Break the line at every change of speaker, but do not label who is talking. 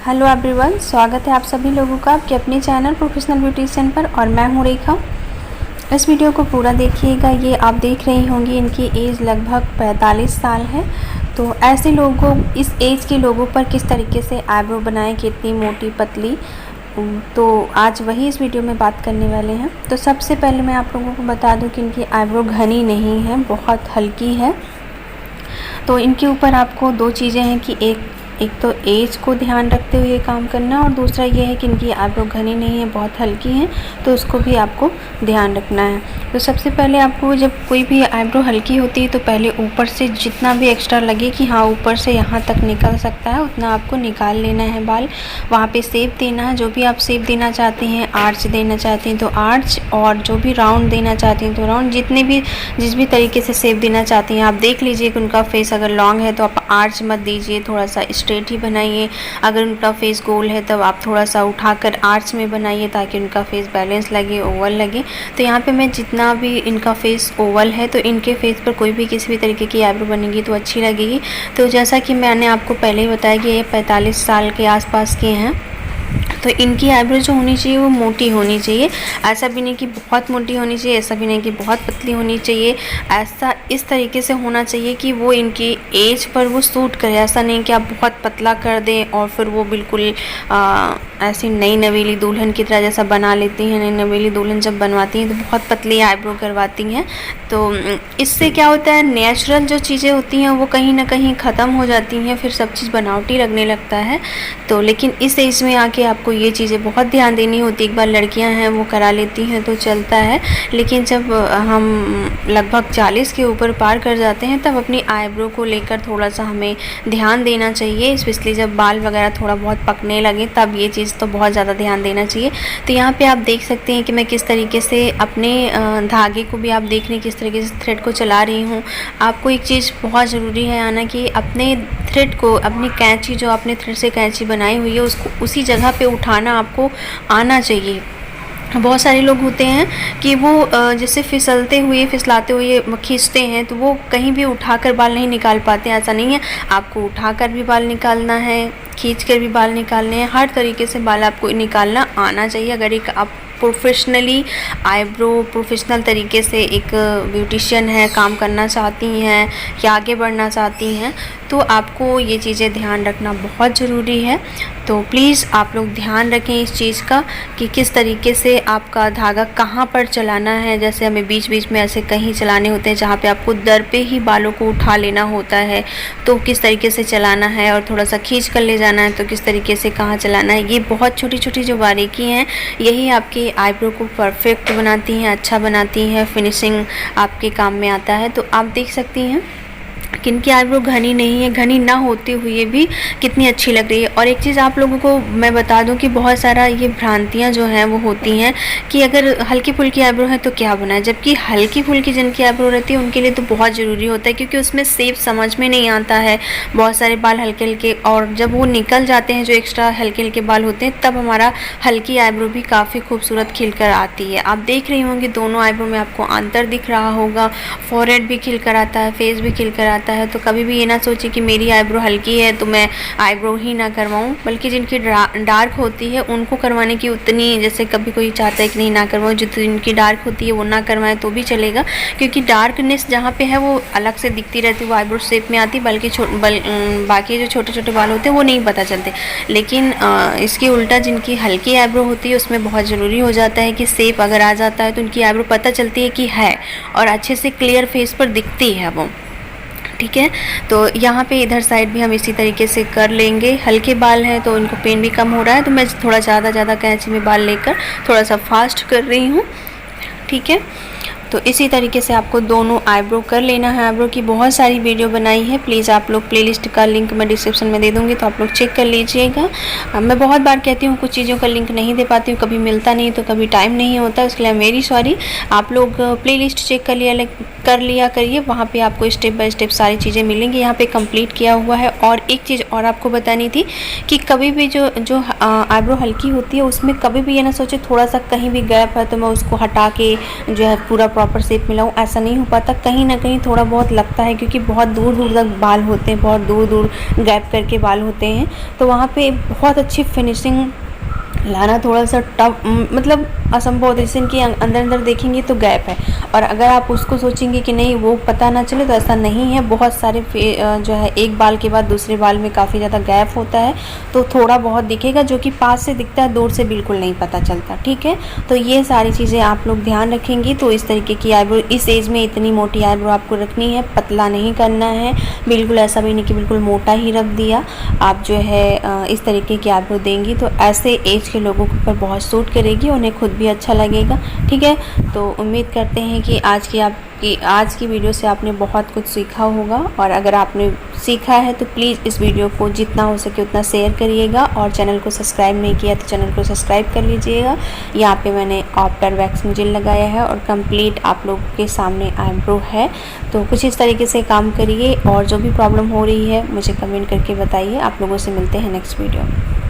Hello everyone, स्वागत है आप सभी लोगों का आपके अपने चैनल प्रोफेशनल ब्यूटिशियन पर। और मैं हूँ रेखा। इस वीडियो को पूरा देखिएगा। ये आप देख रही होंगी, इनकी एज लगभग 45 साल है। तो ऐसे लोगों, इस एज के लोगों पर किस तरीके से आईब्रो बनाएं, कितनी मोटी पतली, तो आज वही इस वीडियो में बात करने वाले हैं। तो सबसे पहले मैं आप लोगों को बता दूं कि इनकी आईब्रो घनी नहीं है, बहुत हल्की है। तो इनके ऊपर आपको दो चीज़ें हैं कि एक तो एज को ध्यान रखते हुए काम करना, और दूसरा ये है कि इनकी आईब्रो घनी नहीं है, बहुत हल्की है, तो उसको भी आपको ध्यान रखना है। तो सबसे पहले आपको, जब कोई भी आईब्रो हल्की होती है तो पहले ऊपर से जितना भी एक्स्ट्रा लगे कि हाँ ऊपर से यहाँ तक निकल सकता है, उतना आपको निकाल लेना है बाल। वहाँ पे शेप देना है, जो भी आप शेप देना चाहते हैं, आर्च देना चाहते हैं तो आर्च, और जो भी राउंड देना चाहते हैं तो राउंड, जिस भी तरीके से शेप देना चाहती हैं आप देख लीजिए कि उनका फेस अगर लॉन्ग है तो आप आर्च मत दीजिए, थोड़ा सा स्ट्रेट ही बनाइए। अगर उनका फेस गोल है तब आप थोड़ा सा उठाकर आर्च में बनाइए ताकि उनका फेस बैलेंस लगे, ओवल लगे। तो यहाँ पे मैं जितना भी इनका फेस ओवल है, तो इनके फेस पर कोई भी किसी भी तरीके की आईब्रो बनेगी तो अच्छी लगेगी। तो जैसा कि मैंने आपको पहले ही बताया कि ये 45 साल के आसपास के हैं, तो इनकी आईब्रो जो होनी चाहिए वो मोटी होनी चाहिए। ऐसा भी नहीं कि बहुत मोटी होनी चाहिए, ऐसा भी नहीं कि बहुत पतली होनी चाहिए। ऐसा इस तरीके से होना चाहिए कि वो इनकी एज पर वो सूट करे। ऐसा नहीं कि आप बहुत पतला कर दें और फिर वो बिल्कुल ऐसी नई नवेली दुल्हन की तरह जैसा बना लेती हैं। नई नवेली दुल्हन जब बनवाती हैं तो बहुत पतली आईब्रो करवाती हैं। तो इससे क्या होता है, नेचुरल जो चीज़ें होती हैं वो कहीं ना कहीं ख़त्म हो जाती हैं, फिर सब चीज़ बनावटी लगने लगता है। तो लेकिन इस एज में आके आपको ये चीज़ें बहुत ध्यान देनी होती है। एक बार लड़कियां हैं वो करा लेती हैं तो चलता है, लेकिन जब हम लगभग 40 के ऊपर पार कर जाते हैं तब अपनी आईब्रो को लेकर थोड़ा सा हमें ध्यान देना चाहिए। स्पेशली जब बाल वगैरह थोड़ा बहुत पकने लगे तब ये चीज़ तो बहुत ज़्यादा ध्यान देना चाहिए। तो यहाँ पे आप देख सकते हैं कि मैं किस तरीके से अपने धागे को भी आप देख रहे हैं किस तरीके से थ्रेड को चला रही हूँ। आपको एक चीज़ बहुत ज़रूरी है आना कि अपने थ्रेड को, अपनी कैंची जो आपने थ्रेड से कैंची बनाई हुई है उसको उसी जगह पे उठाना आपको आना चाहिए। बहुत सारे लोग होते हैं कि वो जैसे फिसलाते हुए खींचते हैं तो वो कहीं भी उठाकर बाल नहीं निकाल पाते। ऐसा नहीं है, आपको उठाकर भी बाल निकालना है, खींच कर भी बाल निकालने हैं, हर तरीके से बाल आपको निकालना आना चाहिए। अगर एक आप प्रोफेशनली प्रोफेशनल तरीके से एक ब्यूटिशियन है, काम करना चाहती हैं या आगे बढ़ना चाहती हैं, तो आपको ये चीज़ें ध्यान रखना बहुत ज़रूरी है। तो प्लीज़ आप लोग ध्यान रखें इस चीज़ का कि किस तरीके से आपका धागा कहाँ पर चलाना है। जैसे हमें बीच बीच में ऐसे कहीं चलाने होते हैं जहाँ पे आपको दर पे ही बालों को उठा लेना होता है, तो किस तरीके से चलाना है, और थोड़ा सा खींच कर ले जाना है तो किस तरीके से कहाँ चलाना है। ये बहुत छोटी छोटी जो बारीकी हैं यही आपकी आईब्रो को परफेक्ट बनाती हैं, अच्छा बनाती हैं, फिनिशिंग आपके काम में आता है। तो आप देख सकती हैं कि इनकी आईब्रो घनी नहीं है, घनी ना होते हुए भी कितनी अच्छी लग रही है। और एक चीज़ आप लोगों को मैं बता दूं कि बहुत सारा ये भ्रांतियां जो हैं वो होती हैं कि अगर हल्की फुल्की आईब्रो है तो क्या बनाए, जबकि हल्की फुल्की जिनकी आईब्रो रहती है उनके लिए तो बहुत ज़रूरी होता है, क्योंकि उसमें शेप समझ में नहीं आता है। बहुत सारे बाल हल्के हल्के, और जब वो निकल जाते हैं जो एक्स्ट्रा हल्के हल्के बाल होते हैं, तब हमारा हल्की आईब्रो भी काफ़ी खूबसूरत खिल कर आती है। आप देख रही होंगी दोनों आईब्रो में आपको अंतर दिख रहा होगा, फॉरहेड भी खिल कर आता है, फेस भी खिल कर आता है। तो कभी भी ये ना सोचे कि मेरी आईब्रो हल्की है तो मैं आईब्रो ही ना करवाऊँ, बल्कि जिनकी डार्क होती है उनको करवाने की उतनी, जैसे कभी कोई चाहता है कि नहीं ना करवाऊँ, जिनकी डार्क होती है वो ना करवाएं तो भी चलेगा, क्योंकि डार्कनेस जहाँ पे है वो अलग से दिखती रहती है, वो आईब्रो शेप में आती है, बल्कि बाकी जो छोटे छोटे बाल होते हैं वो नहीं पता चलते। लेकिन इसके उल्टा जिनकी हल्की आईब्रो होती है उसमें बहुत ज़रूरी हो जाता है कि शेप अगर आ जाता है तो उनकी आईब्रो पता चलती है कि है, और अच्छे से क्लियर फेस पर दिखती है वो। ठीक है, तो यहाँ पे इधर साइड भी हम इसी तरीके से कर लेंगे। हल्के बाल हैं तो उनको पेन भी कम हो रहा है, तो मैं थोड़ा ज़्यादा कैंची में बाल लेकर थोड़ा सा फास्ट कर रही हूँ। ठीक है, तो इसी तरीके से आपको दोनों आईब्रो कर लेना है। आईब्रो की बहुत सारी वीडियो बनाई है, प्लीज़ आप लोग प्लेलिस्ट का लिंक मैं डिस्क्रिप्शन में दे दूँगी, तो आप लोग चेक कर लीजिएगा। मैं बहुत बार कहती हूँ कुछ चीज़ों का लिंक नहीं दे पाती हूँ, कभी मिलता नहीं तो कभी टाइम नहीं होता, इसके लिए मेरी सॉरी। आप लोग प्लेलिस्ट चेक कर लिया करिए, वहाँ पे आपको स्टेप बाय स्टेप सारी चीज़ें मिलेंगी। यहाँ पे कंप्लीट किया हुआ है। और एक चीज़ और आपको बतानी थी कि कभी भी जो आईब्रो हल्की होती है उसमें कभी भी ये ना सोचे थोड़ा सा कहीं भी गैप है तो मैं उसको हटा के जो है पूरा प्रॉपर शेप में लाऊं, ऐसा नहीं हो पाता। कहीं ना कहीं थोड़ा बहुत लगता है, क्योंकि बहुत दूर दूर तक बाल होते हैं, बहुत दूर दूर गैप करके बाल होते हैं, तो वहाँ पे बहुत अच्छी फिनिशिंग लाना थोड़ा सा टफ, मतलब असंभव। जैसे इनके अंदर अंदर देखेंगे तो गैप है, और अगर आप उसको सोचेंगे कि नहीं वो पता ना चले, तो ऐसा नहीं है। बहुत सारे जो है एक बाल के बाद दूसरे बाल में काफ़ी ज़्यादा गैप होता है, तो थोड़ा बहुत दिखेगा, जो कि पास से दिखता है, दूर से बिल्कुल नहीं पता चलता। ठीक है, तो ये सारी चीज़ें आप लोग ध्यान रखेंगी। तो इस तरीके की आईब्रो, इस एज में इतनी मोटी आईब्रो आपको रखनी है, पतला नहीं करना है बिल्कुल, ऐसा भी नहीं कि बिल्कुल मोटा ही रख दिया। आप जो है इस तरीके की आईब्रो देंगी तो ऐसे एज के लोगों के ऊपर बहुत सूट करेगी, उन्हें खुद भी अच्छा लगेगा। ठीक है, तो उम्मीद करते हैं कि आज की वीडियो से आपने बहुत कुछ सीखा होगा, और अगर आपने सीखा है तो प्लीज़ इस वीडियो को जितना हो सके उतना शेयर करिएगा, और चैनल को सब्सक्राइब नहीं किया तो चैनल को सब्सक्राइब कर लीजिएगा। यहाँ पे मैंने आफ्टर वैक्सिंग जेल लगाया है, और कंप्लीट आप लोगों के सामने आईब्रो है। तो कुछ इस तरीके से काम करिए, और जो भी प्रॉब्लम हो रही है मुझे कमेंट करके बताइए। आप लोगों से मिलते हैं नेक्स्ट वीडियो में।